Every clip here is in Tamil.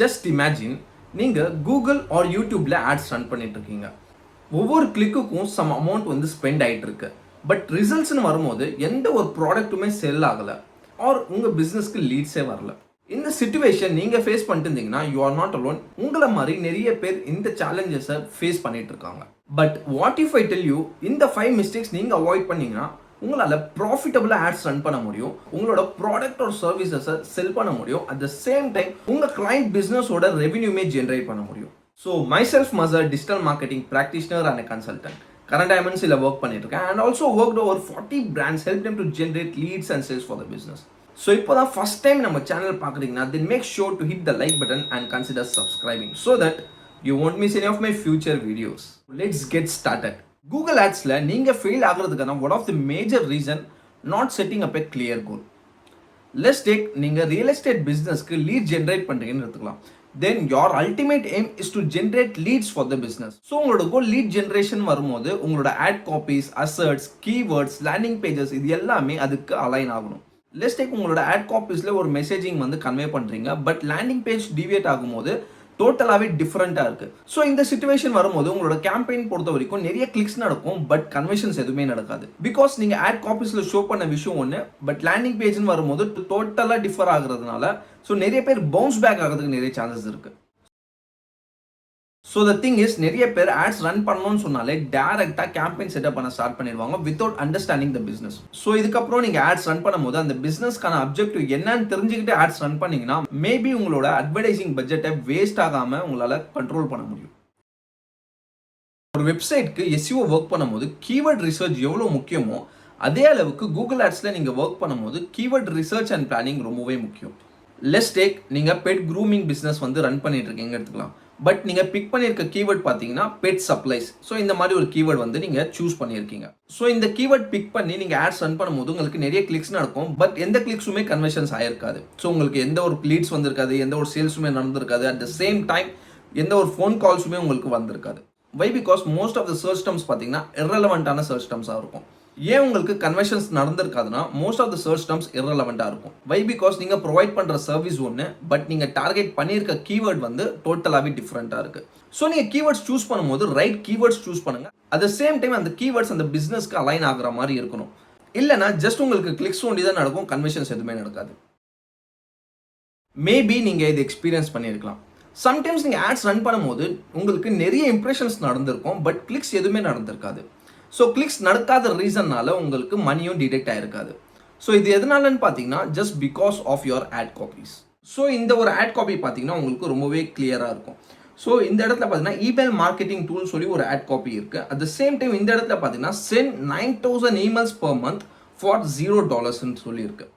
ஜஸ்ட் இமேஜின் நீங்கள் கூகுள் ஆர் யூடியூப்பில் ஆட்ஸ் ரன் பண்ணிட்டு இருக்கீங்க. ஒவ்வொரு கிளிக்குக்கும் சம் அமௌண்ட் வந்து ஸ்பெண்ட் ஆகிட்டு இருக்கு. பட் ரிசல்ட்ஸ்னு வரும்போது எந்த ஒரு ப்ராடக்ட்டுமே செல் ஆகலை ஆர் உங்கள் பிஸ்னஸ்க்கு லீட்ஸே வரல. இந்த சிச்சுவேஷன் நீங்கள் ஃபேஸ் பண்ணிட்டு இருந்தீங்கன்னா யூ ஆர் நாட் அலோன். உங்களை மாதிரி நிறைய பேர் இந்த சேலஞ்சஸை ஃபேஸ் பண்ணிட்டு இருக்காங்க. But what if I tell you, இந்த 5 மிஸ்டேக்ஸ் நீங்கள் அவாய்ட் பண்ணீங்கன்னா உங்களால் ப்ராஃபிட்டபிளாக ஆட்ஸ் ரன் பண்ண முடியும், உங்களோட ப்ராடக்ட் ஒரு சர்வீசஸை செல் பண்ண முடியும், அட் த சேம் டைம் உங்கள் கிளைண்ட் பிஸ்னஸோட ரெவென்யூமே ஜென்ரேட் பண்ண முடியும். So myself as a digital marketing practitioner and a consultant. Current MNCல ஒர்க் பண்ணிட்டு இருக்கேன் and also worked over 40 brands, help them to generate leads and sales for the business. So இப்போ தான் ஃபர்ஸ்ட் டைம் நம்ம சேனல் பார்க்குறீங்கன்னா then make sure to hit the like button and consider subscribing so that you won't miss any of my future videos. Let's get started. Google Adsல நீங்கள் ஃபெயில் ஆகிறதுக்கான one of the major reason not setting up a clear goal. Let's take நீங்கள் ரியல் எஸ்டேட் பிஸ்னஸ்க்கு லீட் ஜென்ரேட் பண்ணுறீங்கன்னு எடுத்துக்கலாம். Then your ultimate aim is to generate leads for the business. So உங்களோட goal lead generation வரும்போது உங்களோட ad copies, asserts, keywords, landing pages இது எல்லாமே அதுக்கு அலைன் ஆகணும். Let's take உங்களோட ad copiesல ஒரு மெசேஜிங் வந்து கன்வே பண்ணுறீங்க, பட் லேண்டிங் பேஜ் டிவியேட் ஆகும்போது டோட்டலாகவே டிஃப்ரெண்ட்டாக இருக்குது. ஸோ இந்த சிச்சுவேஷன் வரும்போது உங்களோட கேம்பெயின் பொறுத்த வரைக்கும் நிறைய கிளிக்ஸ் நடக்கும், பட் கன்வர்ஷன்ஸ் எதுவுமே நடக்காது. பிகாஸ் நீங்கள் ஆட் காப்பீஸில் ஷோ பண்ண விஷயம் ஒன்று, பட் லேண்டிங் பேஜ்னு வரும்போது டோட்டலாக டிஃபர் ஆகுறதுனால ஸோ நிறைய பேர் பவுன்ஸ் பேக் ஆகிறதுக்கு நிறைய சான்சஸ் இருக்குது. ஸோ த திங் இஸ், நிறைய பேர் ஆட்ஸ் ரன் பண்ணணும்னு சொன்னாலே டேரெக்டாக கேம்பெயின் செட்டப் பண்ண ஸ்டார்ட் பண்ணிடுவாங்க without understanding the business. So இதுக்கப்புறம் நீங்கள் ஆட்ஸ் ரன் பண்ணும்போது அந்த பிஸ்னஸ்க்கான அப்ஜெக்டிவ் என்னன்னு தெரிஞ்சுக்கிட்டு ஆட்ஸ் ரன் பண்ணீங்கன்னா மேபி உங்களோட அட்வர்டைசிங் பட்ஜெட்டை வேஸ்ட் ஆகாமல் உங்களால் கண்ட்ரோல் பண்ண முடியும். ஒரு வெப்சைட்க்கு SEO ஒர்க் பண்ணும்போது கீவேர்ட் ரிசர்ச் எவ்வளோ முக்கியமோ அதே அளவுக்கு கூகுள் ஆட்ஸில் நீங்கள் ஒர்க் பண்ணும்போது கீவேர்ட் ரிசர்ச் அண்ட் பிளானிங் ரொம்பவே முக்கியம். லெட்ஸ் டேக் நீங்கள் பெட் க்ரூமிங் பிஸ்னஸ் வந்து ரன் பண்ணிட்டு இருக்கீங்க எடுத்துக்கலாம். பட் நீங்கள் பிக் பண்ணியிருக்க கீவேர்ட் பார்த்தீங்கன்னா பெட் சப்ளைஸ். ஸோ இந்த மாதிரி ஒரு கீவேர்ட் வந்து நீங்கள் சூஸ் பண்ணியிருக்கீங்க. ஸோ இந்த கீவேர்ட் பிக் பண்ணி நீங்கள் ஆட்ஸ் ரன் பண்ணும்போது உங்களுக்கு நிறைய கிளிக்ஸ் நடக்கும், பட் எந்த கிளிக்ஸுமே கன்வர்ஷன்ஸ் ஆயிருக்காது. ஸோ உங்களுக்கு எந்த ஒரு லீட்ஸ் வந்திருக்காது, எந்த ஒரு சேல்ஸுமே நடந்திருக்காது. அட் த சேம் டைம் எந்த ஒரு ஃபோன் கால்ஸுமே உங்களுக்கு வந்திருக்காது. Why? Because most of the search terms பார்த்தீங்கன்னா இர்ரெலவெண்ட்டான சர்ச் டர்ம்ஸாக இருக்கும். ஏன் உங்களுக்கு கன்வர்ஷன்ஸ் நடந்திருக்காதுன்னா most of the search terms இர்ரெலவெண்ட்டாக இருக்கும். வை? பிகாஸ் நீங்கள் ப்ரொவைட் பண்ணுற சர்வீஸ் ஒன்று, பட் நீங்கள் டார்கெட் பண்ணியிருக்க கீவேர்ட் வந்து டோட்டலாகவே டிஃப்ரெண்ட்டாக இருக்குது. ஸோ நீங்கள் கீவேர்ட்ஸ் சூஸ் பண்ணும்போது ரைட் கீவேர்ட்ஸ் சூஸ் பண்ணுங்கள். அட் த சேம் டைம் அந்த கீவேர்ட்ஸ் அந்த பிஸ்னஸ்க்கு அலைன் ஆகிற மாதிரி இருக்கணும். இல்லைனா ஜஸ்ட் உங்களுக்கு கிளிக்ஸ் ஒண்டி தான் நடக்கும், கன்வர்ஷன்ஸ் எதுவுமே நடக்காது. மேபி நீங்கள் இது எக்ஸ்பீரியன்ஸ் பண்ணியிருக்கலாம். சம்டைம்ஸ் நீங்கள் ஆட்ஸ் ரன் பண்ணும்போது உங்களுக்கு நிறைய இம்ப்ரெஷன்ஸ் நடந்திருக்கும், பட் கிளிக்ஸ் எதுவுமே நடந்திருக்காது. ஸோ கிளிக்ஸ் நடக்காத ரீசன்னால உங்களுக்கு மணியும் டிடெக்ட் ஆகிருக்காது. ஸோ இது எதனாலன்னு பார்த்தீங்கன்னா just because of your ad copies. So இந்த ஒரு ஆட் காப்பி பார்த்தீங்கன்னா உங்களுக்கு ரொம்பவே கிளியராக இருக்கும். ஸோ இந்த இடத்துல பார்த்தீங்கன்னா இமெயில் மார்க்கெட்டிங் டூல் சொல்லி ஒரு ஆட் காப்பி இருக்குது. அட் த சேம் டைம் இந்த இடத்துல பார்த்தீங்கன்னா send 9000 emails per month for $0 சொல்லியிருக்கு.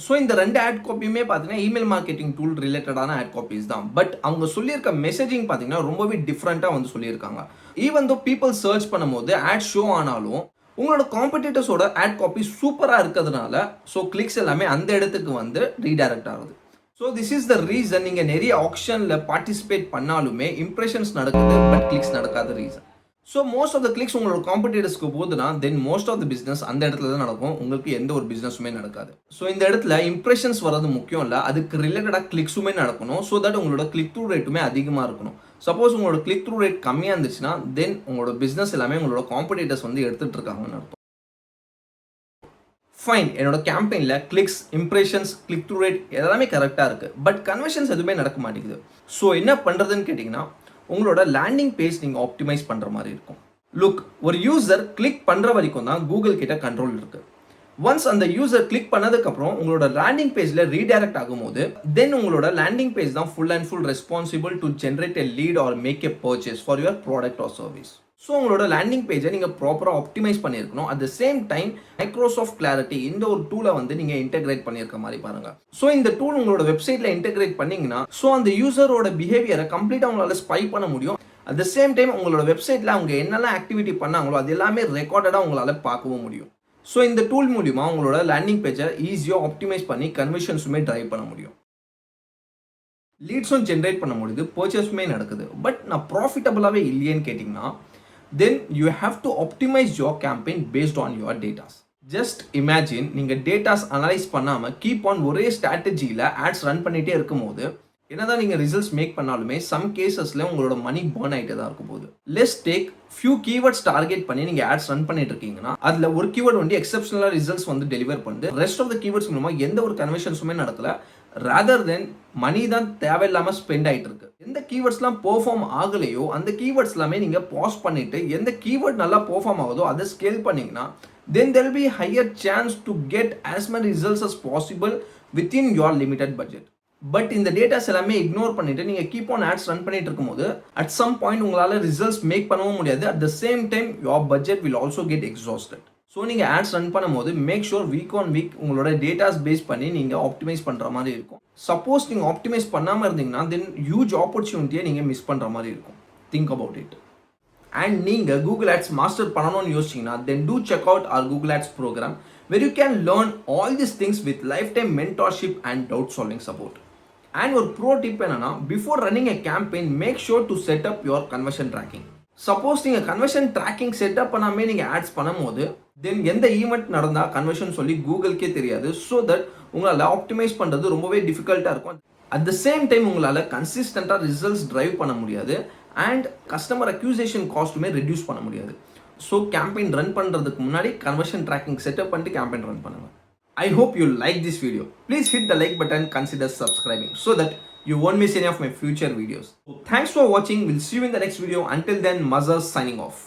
ஸோ இந்த ரெண்டு ஆட் காப்பியுமே பார்த்தீங்கன்னா இமெயில் மார்க்கெட்டிங் டூல் ரிலேட்டடான ஆட் காப்பீஸ் தான். பட் அவங்க சொல்லியிருக்க மெசேஜிங் பார்த்தீங்கன்னா ரொம்பவே டிஃப்ரெண்ட்டாக வந்து சொல்லியிருக்காங்க. ஈவன் தோ பீப்புள் சர்ச் பண்ணும்போது ஆட் ஷோ ஆனாலும் உங்களோட காம்படிட்டர்ஸோட ஆட் காப்பி சூப்பராக இருக்கிறதுனால ஸோ கிளிக்ஸ் எல்லாமே அந்த இடத்துக்கு வந்து ரீடைரக்ட் ஆகுது. So this is the reason நீங்கள் நிறைய ஆக்ஷனில் பார்ட்டிசிபேட் பண்ணாலுமே இம்ப்ரெஷன்ஸ் நடக்குது, பட் கிளிக்ஸ் நடக்காத reason. So most of the clicks உங்களோட காம்படிட்டர்ஸ்க்கு போகுதுன்னா then most of the business அந்த இடத்துல தான் நடக்கும், உங்களுக்கு எந்த ஒரு பிஸ்னஸுமே நடக்காது. ஸோ இந்த இடத்துல இம்ப்ரெஷன்ஸ் வர்றது முக்கியம் இல்லை, அதுக்கு ரிலேட்டடாக கிளிக்ஸுமே நடக்கணும். ஸோ தட் உங்களோட கிளிக் த்ரூ ரேட்டுமே அதிகமாக இருக்கணும். சப்போஸ் உங்களோட கிளிக் த்ரூ ரேட் கம்மியாக இருந்துச்சுன்னா தென் உங்களோட பிஸ்னஸ் எல்லாமே உங்களோட காம்படிட்டர்ஸ் வந்து எடுத்துகிட்டு இருக்காங்கன்னு அர்த்தம். ஃபைன், என்னோட கேம்பெயினில் clicks, impressions, click through rate எல்லாமே கரெக்டாக இருக்குது, பட் கன்வர்ஷன்ஸ் எதுவுமே நடக்க மாட்டேங்குது. ஸோ என்ன பண்ணுறதுன்னு கேட்டிங்கன்னா உங்களோட லேண்டிங் பேஜ் நீங்கள் ஆப்டிமைஸ் பண்ணுற மாதிரி இருக்கும். லுக், ஒரு யூசர் கிளிக் பண்ணுற வரைக்கும் தான் கூகுள் கிட்ட கண்ட்ரோல் இருக்குது. ஒன்ஸ் அந்த யூசர் கிளிக் பண்ணதுக்கப்புறம் உங்களோட லேண்டிங் பேஜில் ரீடைரக்ட் ஆகும்போது தென் உங்களோட லேண்டிங் பேஜ் தான் full and full responsible to generate a lead or make a purchase for your product or service. So உங்களோட லேண்டிங் பேஜை நீங்கள் ப்ராப்பராக ஆப்டிமைஸ் பண்ணியிருக்கணும். At the same time Microsoft Clarity இந்த ஒரு டூலை வந்து நீங்கள் இன்டெகிரேட் பண்ணியிருக்க மாதிரி பாருங்கள். ஸோ இந்த டூல் உங்களோட வெப்சைட்டில் இன்டெகிரேட் பண்ணிங்கன்னா ஸோ அந்த யூசரோட பிஹேவியரை கம்ப்ளீட்டாக உங்களால் ஸ்பை பண்ண முடியும். அட் த சேம் டைம் உங்களோட வெப்சைட்டில் அவங்க என்னெல்லாம் ஆக்டிவிட்டி பண்ணாங்களோ அது எல்லாமே ரெக்கார்டடாக உங்களால் பார்க்கவும் முடியும். ஸோ இந்த டூல் மூலிமா உங்களோட லேண்டிங் பேஜை ஈஸியாக ஆப்டிமைஸ் பண்ணி கன்வர்ஷன்ஸுமே ட்ரைவ் பண்ண முடியும், லீட்ஸும் ஜென்ரேட் பண்ண முடியுது, பர்ச்சேஸுமே நடக்குது. பட் நான் ப்ராஃபிட்டபுளாகவே இல்லையேன்னு கேட்டிங்கன்னா then you have to optimize your campaign based on your data. Just imagine நீங்கள் டேட்டாஸ் அனலைஸ் பண்ணாமல் கீப் ஆன் ஒரே ஸ்ட்ராட்டஜியில் ஆட்ஸ் ரன் பண்ணிகிட்டே இருக்கும்போது என்னதான் நீங்கள் ரிசல்ட்ஸ் மேக் பண்ணாலுமே சம் கேசஸில் உங்களோட மணி பர்ன் ஆகிட்டே தான் இருக்கும் போது. Less take few keywords target பண்ணி நீங்கள் ஆட்ஸ் ரன் பண்ணிட்டு இருக்கீங்கன்னா அதில் ஒரு கீவேர்ட் வந்து எக்ஸப்ஷனலாக ரிசல்ட்ஸ் வந்து டெலிவர் பண்ணுது. ரெஸ்ட் ஆஃப் த கீவேர்ட்ஸ் மூலமாக எந்த ஒரு கன்வர்ஷன்ஸுமே நடக்கல. ரேதர் தென் மணி தான் தேவையில்லாமல் ஸ்பெண்ட் ஆகிட்டு இருக்கு. எந்த கீவேர்ட்ஸ்லாம் பெர்ஃபார்ம் ஆகலையோ அந்த கீவேர்ட்ஸ் எல்லாமே நீங்கள் பாஸ் பண்ணிட்டு எந்த கீவேர்ட் நல்லா பெர்ஃபார்ம் ஆகுதோ அதை ஸ்கேல் பண்ணீங்கன்னா then there will be higher chance to get as many results as possible within your limited budget. But இந்த டேட்டாஸ் எல்லாமே இக்னோர் பண்ணிட்டு நீங்கள் கீப் ஆன் ஆட்ஸ் ரன் பண்ணிட்டு இருக்கும்போது அட் சம் பாயிண்ட் உங்களால் ரிசல்ட்ஸ் மேக் பண்ணவும் முடியாது. At the same time your budget will also get exhausted. So நீங்கள் ஆட்ஸ் ரன் பண்ணும்போது make sure week on week உங்களோட டேட்டாஸ் பேஸ் பண்ணி நீங்கள் ஆப்டிமைஸ் பண்ணுற மாதிரி இருக்கும். சப்போஸ் நீங்கள் ஆப்டிமைஸ் பண்ணாமல் இருந்தீங்கன்னா தென் ஹியூஜ் ஆப்பர்ச்சுனிட்டியை நீங்கள் மிஸ் பண்ணுற மாதிரி இருக்கும். Think about it. அண்ட் நீங்கள் கூகுள் ஆட்ஸ் மாஸ்டர் பண்ணணும்னு யோசிச்சிங்கன்னா then do check out our Google Ads program where you can learn all these things with lifetime mentorship and doubt solving support. And ஒரு ப்ரோ டிப் என்னன்னா, before running a campaign make sure to set up your conversion tracking. Suppose நீங்கள் கன்வர்ஷன் ட்ராக்கிங் செட்டப் பண்ணாமே நீங்கள் ஆட்ஸ் பண்ணும்போது தென் எந்த ஈவெண்ட் நடந்தால் கன்வர்ஷன் சொல்லி கூகுளுக்கே தெரியாது. ஸோ தட் உங்களால் ஆப்டிமைஸ் பண்ணுறது ரொம்பவே டிஃபிகல்ட்டாக இருக்கும். அட் த சேம் டைம் உங்களால் கன்சிஸ்டண்ட்டாக ரிசல்ட்ஸ் ட்ரைவ் பண்ண முடியாது அண்ட் கஸ்டமர் அக்யூசேஷன் காஸ்ட்டுமே ரெடியூஸ் பண்ண முடியாது. ஸோ கேம்பெயின் ரன் பண்ணுறதுக்கு முன்னாடி கன்வர்ஷன் ட்ராக்கிங் செட்டப் பண்ணிட்டு கேம்பெயின் ரன் பண்ணுங்கள். I hope you like this video. Please hit the like button, consider subscribing so that you won't miss any of my future videos. Thanks for watching. We'll see you in the next video. Until then, Mazhar signing off.